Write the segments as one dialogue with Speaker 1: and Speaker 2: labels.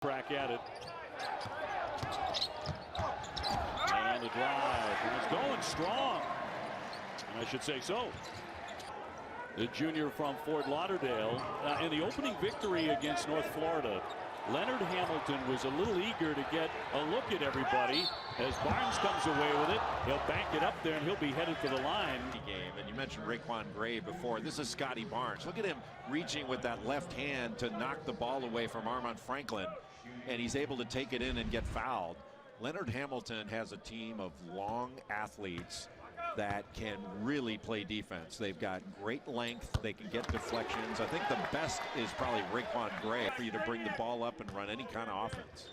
Speaker 1: Crack at it. And on the drive. And it's going strong. And I should say so. The junior from Fort Lauderdale. In the opening victory against North Florida, Leonard Hamilton was a little eager to get a look at everybody. As Barnes comes away with it, he'll bank it up there and he'll be headed for the line.
Speaker 2: Game, and you mentioned Raquan Gray before. This is Scottie Barnes. Look at him reaching with that left hand to knock the ball away from Armand Franklin, and he's able to take it in and get fouled. Leonard Hamilton has a team of long athletes that can really play defense. They've got great length. They can get deflections. I think the best is probably Raquan Gray for you to bring the ball up and run any kind of offense.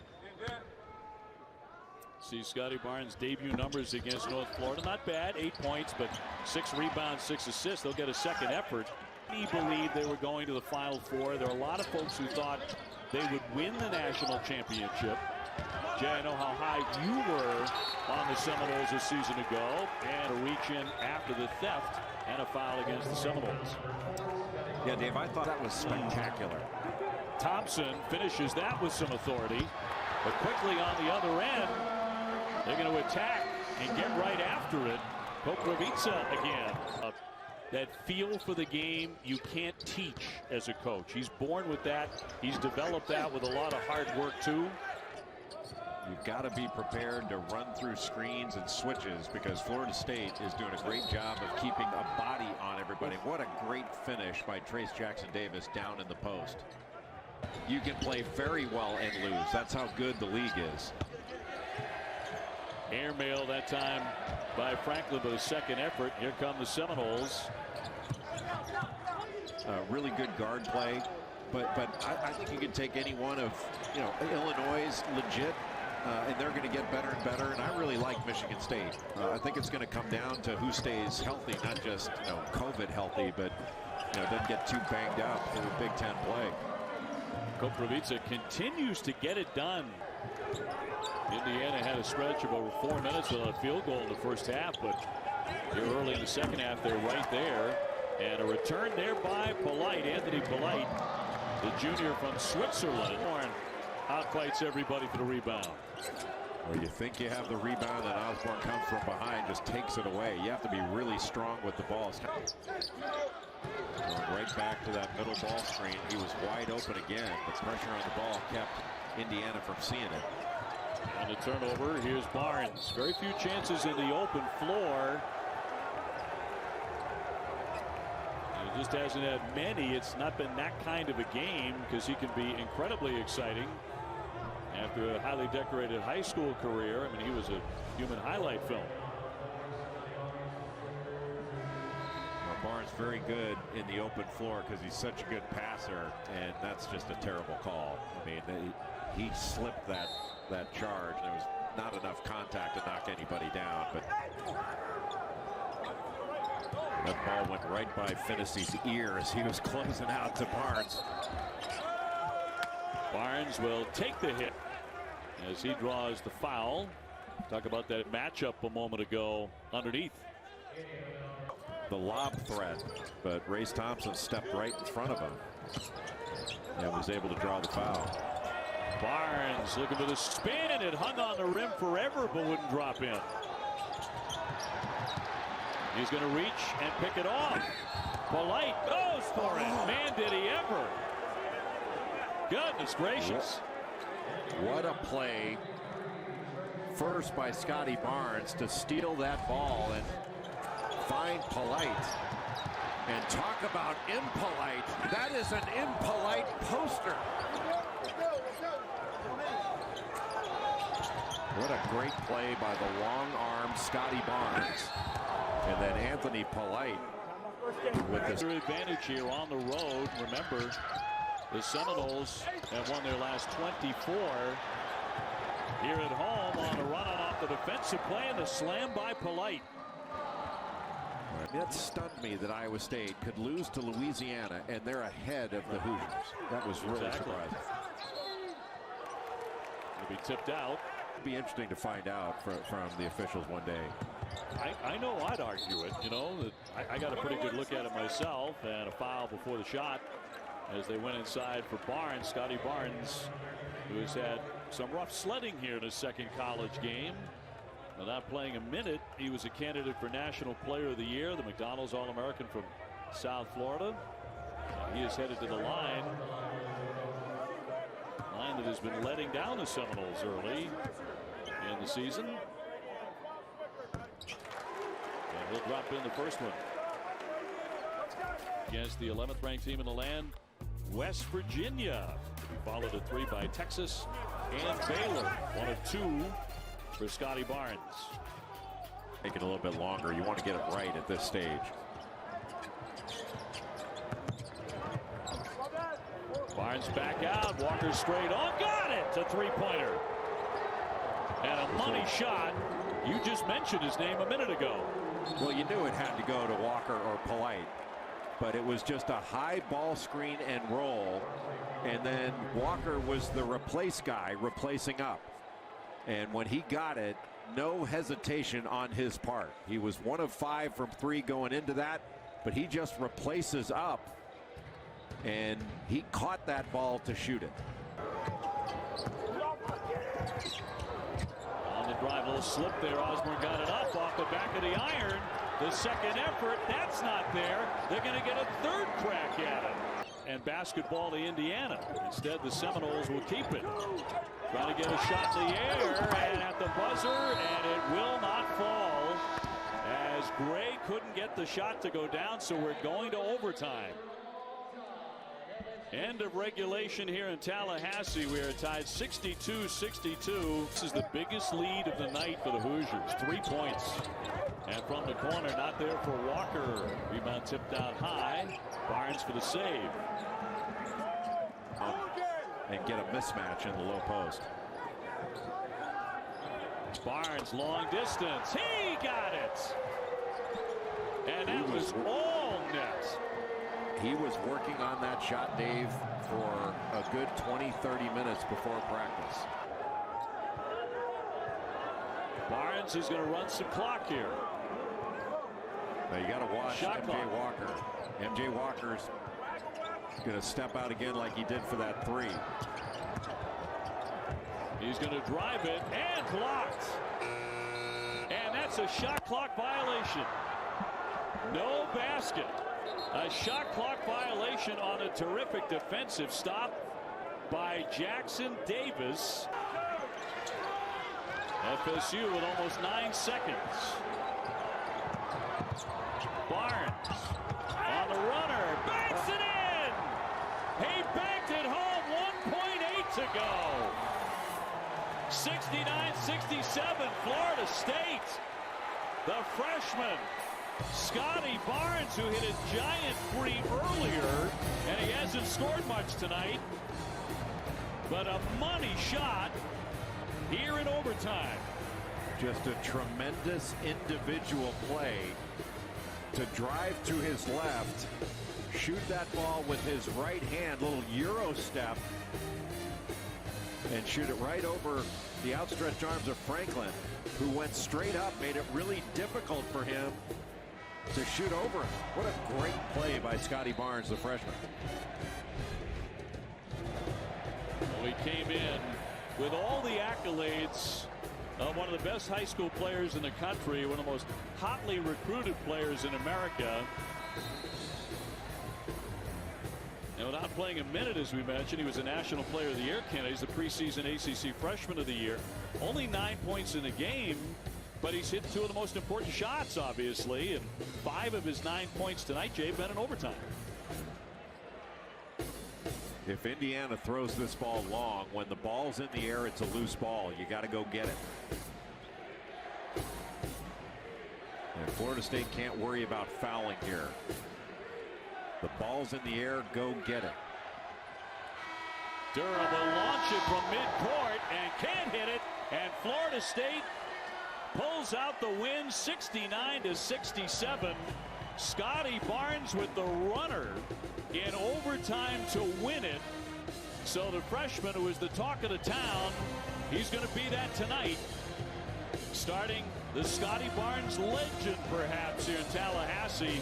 Speaker 1: See Scottie Barnes' debut numbers against North Florida. Not bad, 8 points, but 6 rebounds, 6 assists. They'll get a second effort. He believed they were going to the Final Four. There are a lot of folks who thought they would win the national championship. Jay, I know how high you were on the Seminoles a season ago, and a reach in after the theft and a foul against the Seminoles.
Speaker 2: Yeah, Dave, I thought that was spectacular.
Speaker 1: Thompson finishes that with some authority, but quickly on the other end, they're going to attack and get right after it. Popovica again. That feel for the game you can't teach as a coach. He's born with that. He's developed that with a lot of hard work too.
Speaker 2: You've got to be prepared to run through screens and switches, because Florida State is doing a great job of keeping a body on everybody. What a great finish by Trace Jackson-Davis down in the post. You can play very well and lose. That's how good the league is.
Speaker 1: Airmail that time by Franklin, but a second effort. Here come the Seminoles.
Speaker 2: Really good guard play, but I think you can take any one of, Illinois' legit. And they're going to get better and better. And I really like Michigan State. I think it's going to come down to who stays healthy, not just COVID healthy, but doesn't get too banged up through Big Ten play.
Speaker 1: Popovica continues to get it done. Indiana had a stretch of over 4 minutes without a field goal in the first half, but here early in the second half, they're right there. And a return there by Polite, Anthony Polite, the junior from Switzerland. Outfights everybody for the rebound.
Speaker 2: Well, you think you have the rebound, and Osborne comes from behind, just takes it away. You have to be really strong with the ball. Going right back to that middle ball screen. He was wide open again. The pressure on the ball kept Indiana from seeing it.
Speaker 1: And the turnover, here's Barnes. Very few chances in the open floor. He just hasn't had many. It's not been that kind of a game, because he can be incredibly exciting. After a highly decorated high school career, I mean, he was a human highlight film.
Speaker 2: Well, Barnes very good in the open floor because he's such a good passer, and that's just a terrible call. I mean, he slipped that charge. There was not enough contact to knock anybody down, but that ball went right by Finney's ear as he was closing out to Barnes.
Speaker 1: Barnes will take the hit as he draws the foul. Talk about that matchup a moment ago underneath.
Speaker 2: The lob threat, but Race Thompson stepped right in front of him and was able to draw the foul.
Speaker 1: Barnes looking for the spin. It hung on the rim forever but wouldn't drop in. He's going to reach and pick it off. Polite goes for it. Man, did he ever. Goodness gracious.
Speaker 2: What a play. First by Scottie Barnes to steal that ball and find Polite. And talk about impolite. That is an impolite poster. What a great play by the long-armed Scottie Barnes. And then Anthony Polite with this
Speaker 1: advantage here on the road. Remember, the Seminoles have won their last 24. Here at home on a run off the defensive play and the slam by Polite.
Speaker 2: It stunned me that Iowa State could lose to Louisiana and they're ahead of the Hoosiers. That was really surprising.
Speaker 1: It'll be tipped out.
Speaker 2: It'd be interesting to find out from the officials one day.
Speaker 1: I know I'd argue it, that I got a pretty good look at it myself, and a foul before the shot as they went inside for Barnes. Scottie Barnes who has had some rough sledding here in his second college game. Not playing a minute. He was a candidate for National Player of the Year, the McDonald's All-American from South Florida. He is headed to the line. Line that has been letting down the Seminoles early in the season. And he'll drop in the first one against the 11th ranked team in the land, West Virginia. He followed a 3 by Texas and Baylor. 1 of 2 for Scottie Barnes.
Speaker 2: Make it a little bit longer. You want to get it right at this stage.
Speaker 1: Barnes back out. Walker straight on. Got it. It's a three-pointer. And a money shot. You just mentioned his name a minute ago.
Speaker 2: Well, you knew it had to go to Walker or Polite, but it was just a high ball screen and roll. And then Walker was the replace guy replacing up. And when he got it, no hesitation on his part. He was 1 of 5 from 3 going into that, but he just replaces up. And he caught that ball to shoot it.
Speaker 1: On the drive, a little slip there. Osborne got it up off the back of the iron. The second effort, that's not there. They're going to get a third crack at it. And basketball to Indiana. Instead, the Seminoles will keep it. Trying to get a shot in the air, and at the buzzer, and it will not fall. As Gray couldn't get the shot to go down, so we're going to overtime. End of regulation here in Tallahassee. We are tied 62-62. This is the biggest lead of the night for the Hoosiers. 3 points. And from the corner, not there for Walker. Rebound tipped out high. Barnes for the save.
Speaker 2: And get a mismatch in the low post.
Speaker 1: Barnes, long distance. He got it. And that was all net.
Speaker 2: He was working on that shot, Dave, for a good 20-30 minutes before practice.
Speaker 1: Barnes is going to run some clock here.
Speaker 2: Now you got to watch
Speaker 1: Shot
Speaker 2: MJ
Speaker 1: clock.
Speaker 2: Walker. MJ Walker's going to step out again like he did for that 3.
Speaker 1: He's going to drive it and blocked. And that's a shot clock violation. No basket. A shot clock violation on a terrific defensive stop by Jackson Davis. FSU with almost 9 seconds. Barnes on the runner, banks it in. He banked it home. 1.8 to go. 69-67, Florida State. The freshman Scottie Barnes, who hit a giant three earlier, and he hasn't scored much tonight, but a money shot here in overtime.
Speaker 2: Just a tremendous individual play to drive to his left, shoot that ball with his right hand, little Euro step, and shoot it right over the outstretched arms of Franklin, who went straight up, made it really difficult for him to shoot over him. What a great play by Scottie Barnes, the freshman.
Speaker 1: Well, he came in with all the accolades of one of the best high school players in the country, one of the most hotly recruited players in America. And without playing a minute, as we mentioned, he was a National Player of the Year candidate. He's the preseason ACC Freshman of the Year. Only 9 points in a game, but he's hit 2 of the most important shots, obviously, and 5 of his 9 points tonight, Jay, been in overtime.
Speaker 2: If Indiana throws this ball long, when the ball's in the air, it's a loose ball. You got to go get it. And Florida State can't worry about fouling here. The ball's in the air, go get it.
Speaker 1: Durham will launch it from midcourt and can't hit it, and Florida State pulls out the win 69-67. Scottie Barnes with the runner in overtime to win it. So the freshman, who is the talk of the town, he's going to be that tonight. Starting the Scottie Barnes legend, perhaps, here in Tallahassee.